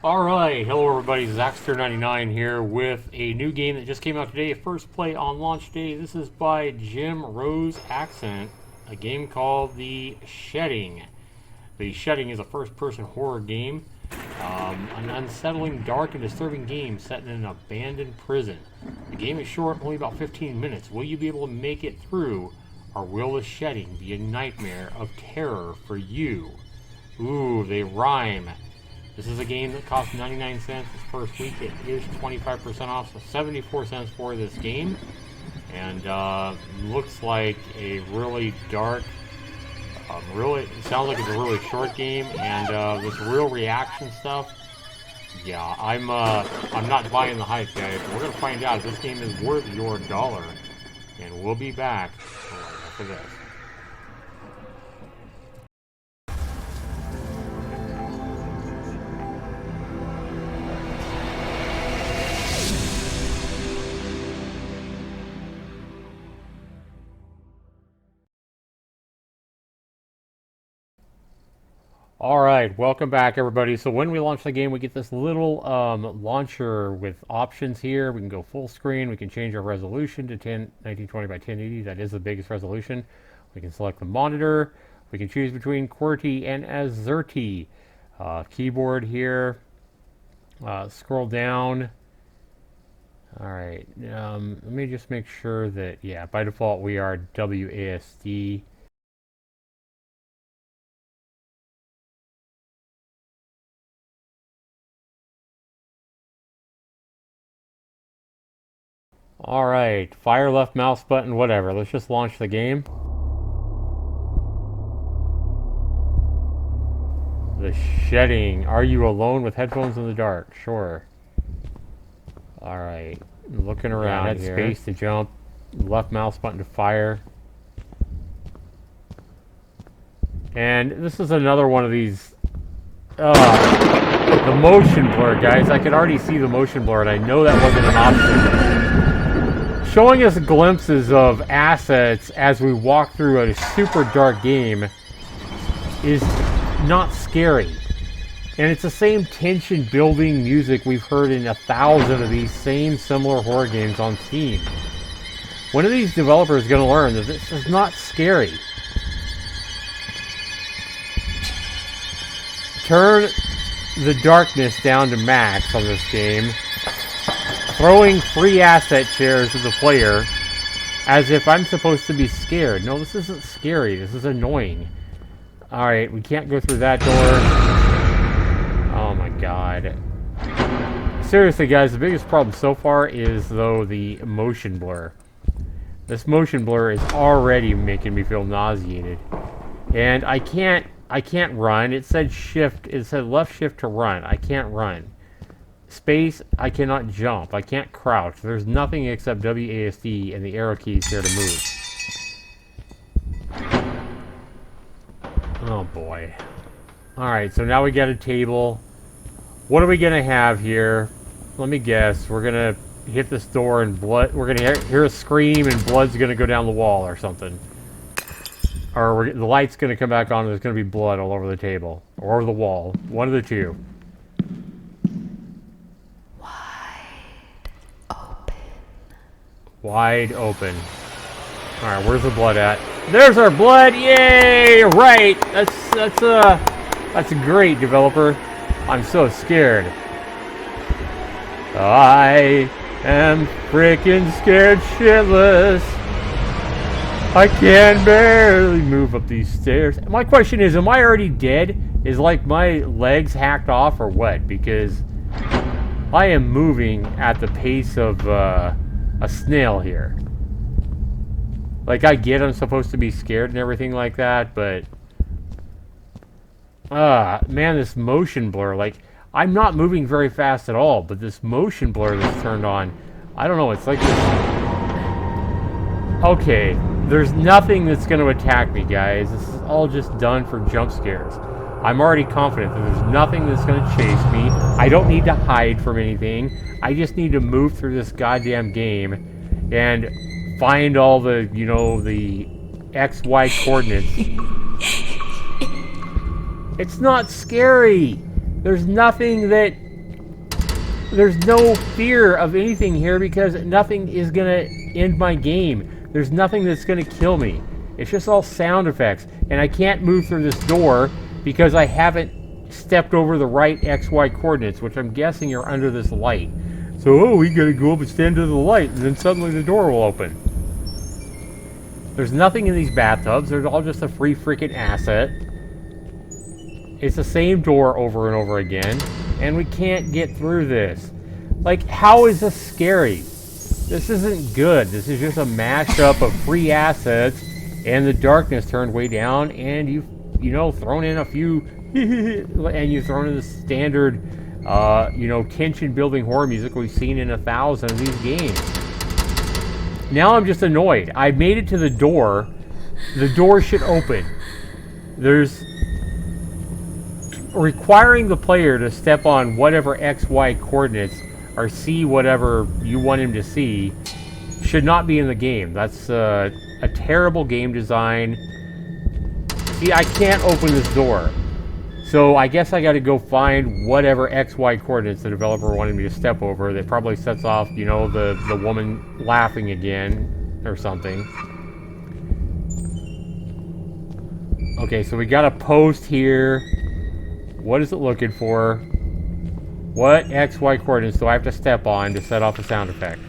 Alright, hello everybody, Zaxtorian99 here with a new game that just came out today, first play on launch day. This is by Jim Rose Accent, a game called The Shedding. The Shedding is a first-person horror game, an unsettling, dark, and disturbing game set in an abandoned prison. The game is short, only about 15 minutes. Will you be able to make it through, or will the shedding be a nightmare of terror for you? Ooh, they rhyme. This is a game that costs 99 cents this first week. It is 25% off, so 74 cents for this game. And looks like a really dark, it sounds like it's a really short game. And this real reaction stuff, yeah, I'm not buying the hype, guys. We're gonna find out if this game is worth your dollar. And we'll be back after this. Alright, welcome back everybody. So when we launch the game, we get this little launcher with options here. We can go full screen, we can change our resolution to 1920 by 1080. That is the biggest resolution. We can select the monitor. We can choose between QWERTY and AZERTY. Keyboard here. Scroll down. Alright, let me just make sure that, yeah, by default we are WASD. Alright, fire left mouse button, whatever. Let's just launch the game. The Shedding. Are you alone with headphones in the dark? Sure. Alright, looking around here. Space to jump, left mouse button to fire. And this is another one of these... the motion blur, guys. I could already see the motion blur, and I know that wasn't an option. Showing us glimpses of assets as we walk through a super dark game is not scary. And it's the same tension building music we've heard in 1,000 of these same similar horror games on Steam. When are these developers going to learn that this is not scary? Turn the darkness down to max on this game. Throwing free asset shares at the player as if I'm supposed to be scared. No, this isn't scary. This is annoying. Alright, we can't go through that door. Oh my god. Seriously, guys, the biggest problem so far is, though, the motion blur. This motion blur is already making me feel nauseated. And I can't run. It said shift. It said left shift to run. I can't run. Space, I cannot jump. I can't crouch. There's nothing except WASD and the arrow keys here to move. Oh boy. Alright, so now we got a table. What are we gonna have here? Let me guess. We're gonna hit this door and blood. We're gonna hear a scream and blood's gonna go down the wall or something. Or the light's gonna come back on and there's gonna be blood all over the table. Or over the wall. One of the two. Wide open. Alright, where's the blood at? There's our blood! Yay! Right! That's great, developer. I'm so scared. I am freaking scared shitless. I can barely move up these stairs. My question is, am I already dead? Is like my legs hacked off or what? Because I am moving at the pace of a snail here. Like, I get I'm supposed to be scared and everything like that, but man, this motion blur, like, I'm not moving very fast at all, but this motion blur that's turned on, I don't know, it's like this. Okay, there's nothing that's going to attack me, guys. This is all just done for jump scares. I'm already confident that there's nothing that's going to chase me. I don't need to hide from anything. I just need to move through this goddamn game and find all the, you know, the XY coordinates. It's not scary. There's nothing that there's no fear of anything here because nothing is gonna end my game. There's nothing that's gonna kill me. It's just all sound effects. And I can't move through this door because I haven't stepped over the right XY coordinates, which I'm guessing are under this light. So, oh, we gotta go up and stand under the light, and then suddenly the door will open. There's nothing in these bathtubs. They're all just a free freaking asset. It's the same door over and over again, and we can't get through this. Like, how is this scary? This isn't good. This is just a mashup of free assets, and the darkness turned way down, and you know, thrown in a few, and you've thrown in the standard, you know, tension-building horror music we've seen in 1,000 of these games. Now I'm just annoyed. I made it to the door. The door should open. There's requiring the player to step on whatever XY coordinates or see whatever you want him to see should not be in the game. That's a terrible game design. See, I can't open this door. So I guess I got to go find whatever XY coordinates the developer wanted me to step over. That probably sets off, you know, the woman laughing again or something. Okay, so we got a post here. What is it looking for? What XY coordinates do I have to step on to set off a sound effect?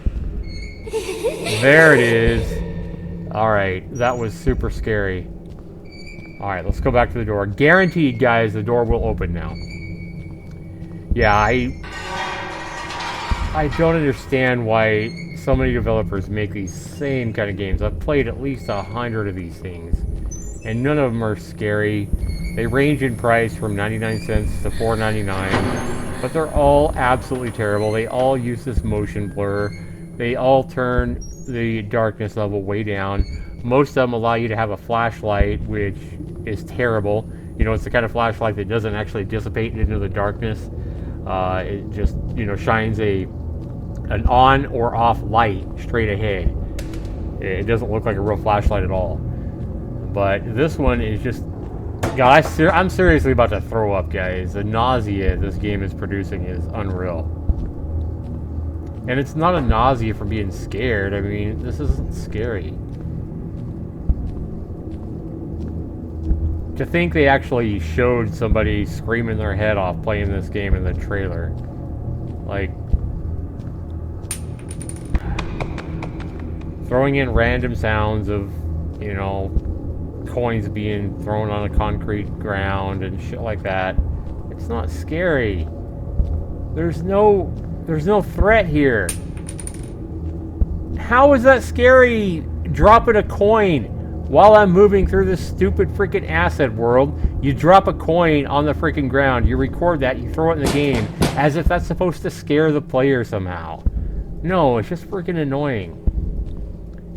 There it is. Alright, that was super scary. Alright, let's go back to the door. Guaranteed, guys, the door will open now. Yeah, I don't understand why so many developers make these same kind of games. I've played at least 100 of these things, and none of them are scary. They range in price from 99 cents to $4.99, but they're all absolutely terrible. They all use this motion blur. They all turn the darkness level way down. Most of them allow you to have a flashlight, which is terrible. You know, it's the kind of flashlight that doesn't actually dissipate into the darkness. It just, you know, shines an on or off light straight ahead. It doesn't look like a real flashlight at all. But this one is just... God, I'm seriously about to throw up, guys. The nausea this game is producing is unreal. And it's not a nausea from being scared. I mean, this isn't scary. To think they actually showed somebody screaming their head off playing this game in the trailer. Like, throwing in random sounds of, you know, coins being thrown on a concrete ground and shit like that. It's not scary. There's no threat here. How is that scary? Dropping a coin while I'm moving through this stupid freaking asset world. You drop a coin on the freaking ground, you record that, you throw it in the game, as if that's supposed to scare the player somehow. No, it's just freaking annoying.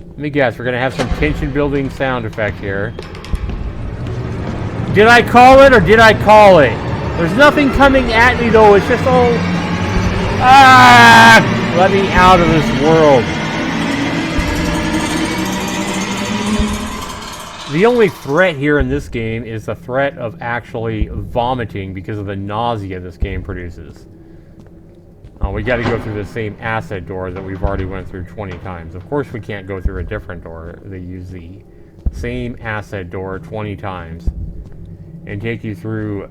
Let me guess, we're gonna have some tension building sound effect here. Did I call it or did I call it? There's nothing coming at me though, it's just all... Ah! Let me out of this world. The only threat here in this game is the threat of actually vomiting because of the nausea this game produces. We got to go through the same asset door that we've already went through 20 times. Of course we can't go through a different door. They use the same asset door 20 times and take you through...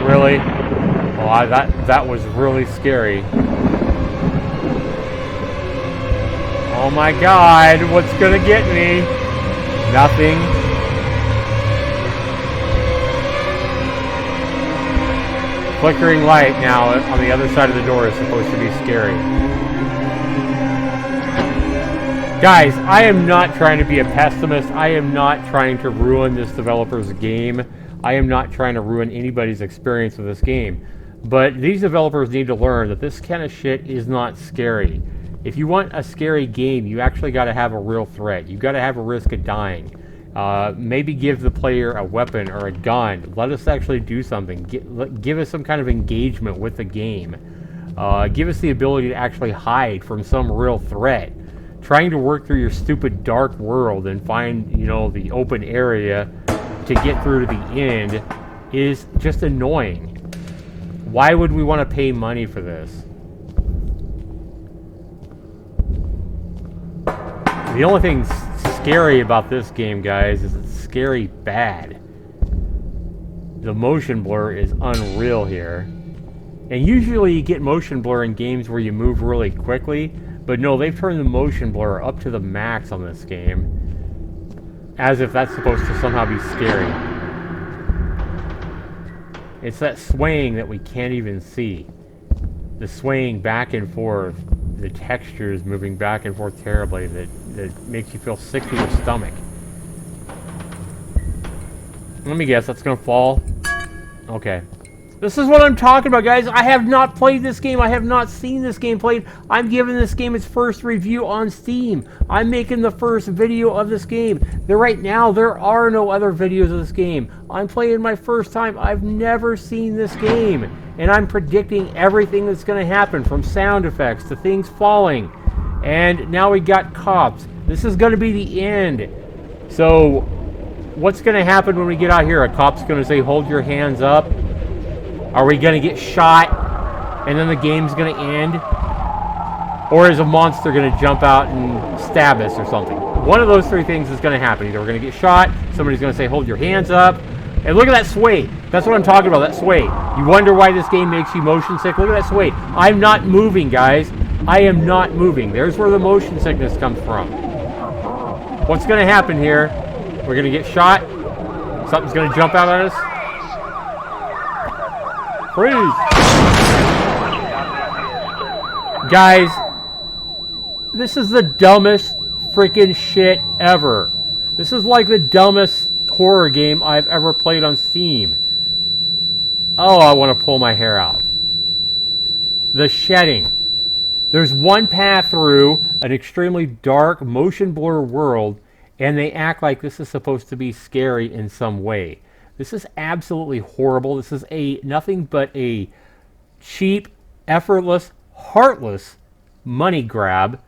Really? Oh, that was really scary. Oh my god, what's gonna get me? Nothing. Flickering light now on the other side of the door is supposed to be scary. Guys, I am not trying to be a pessimist. I am not trying to ruin this developer's game. I am not trying to ruin anybody's experience with this game. But these developers need to learn that this kind of shit is not scary. If you want a scary game, you actually got to have a real threat. You got to have a risk of dying. Maybe give the player a weapon or a gun. Let us actually do something. Give us some kind of engagement with the game. Give us the ability to actually hide from some real threat. Trying to work through your stupid dark world and find, you know, the open area to get through to the end is just annoying. Why would we want to pay money for this? The only thing scary about this game, guys, is it's scary bad. The motion blur is unreal here. And usually you get motion blur in games where you move really quickly, but no, they've turned the motion blur up to the max on this game, as if that's supposed to somehow be scary. It's that swaying that we can't even see. The swaying back and forth, the textures moving back and forth terribly, that makes you feel sick to your stomach. Let me guess, that's gonna fall. Okay. This is what I'm talking about, guys. I have not played this game. I have not seen this game played. I'm giving this game its first review on Steam. I'm making the first video of this game. Right now, there are no other videos of this game. I'm playing my first time. I've never seen this game. And I'm predicting everything that's going to happen, from sound effects to things falling. And now we got cops. This is going to be the end. So, what's going to happen when we get out here? A cop's going to say, hold your hands up. Are we going to get shot and then the game's going to end? Or is a monster going to jump out and stab us or something? One of those three things is going to happen. Either we're going to get shot, somebody's going to say, hold your hands up. And look at that sway. That's what I'm talking about, that sway. You wonder why this game makes you motion sick? Look at that sway. I'm not moving, guys. I am not moving. There's where the motion sickness comes from. What's going to happen here? We're going to get shot. Something's going to jump out at us. Freeze! Guys, this is the dumbest freaking shit ever. This is like the dumbest horror game I've ever played on Steam. Oh, I want to pull my hair out. The shedding. There's one path through an extremely dark motion blur world, and they act like this is supposed to be scary in some way. This is absolutely horrible. This is nothing but a cheap, effortless, heartless money grab,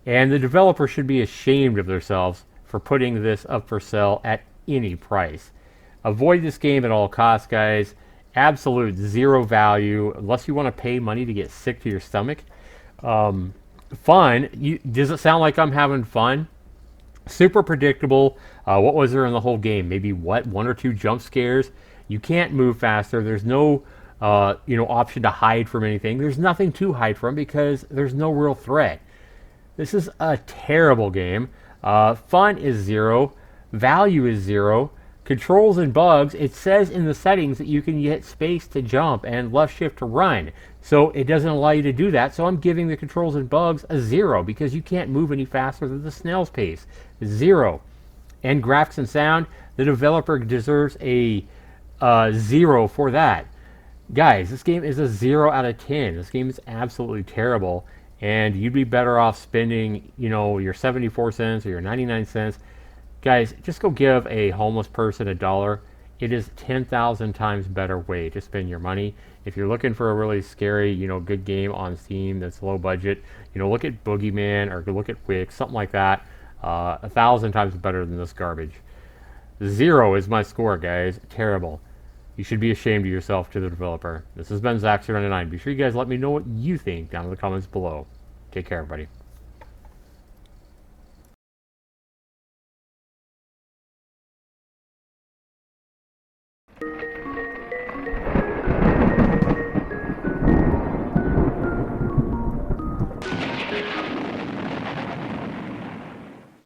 and the developer should be ashamed of themselves for putting this up for sale at any price. Avoid this game at all costs, guys. Absolute zero value, unless you want to pay money to get sick to your stomach. Fun. Does it sound like I'm having fun? Super predictable. What was there in the whole game? Maybe one or two jump scares. You can't move faster. There's no option to hide from anything. There's nothing to hide from because there's no real threat. This is a terrible game. Fun is zero. Value is zero. Controls and bugs, it says in the settings that you can hit space to jump and left shift to run. So it doesn't allow you to do that. So I'm giving the controls and bugs a 0 because you can't move any faster than the snail's pace. 0. And graphics and sound, the developer deserves a 0 for that. Guys, this game is a 0 out of 10. This game is absolutely terrible. And you'd be better off spending, your 74 cents or your 99 cents. Guys, just go give a homeless person $1. It is 10,000 times better way to spend your money. If you're looking for a really scary, good game on Steam that's low budget, look at Boogeyman or look at Wix, something like that. 1,000 times better than this garbage. 0 is my score, guys. Terrible. You should be ashamed of yourself to the developer. This has been Zaxtorian. Be sure you guys let me know what you think down in the comments below. Take care, everybody.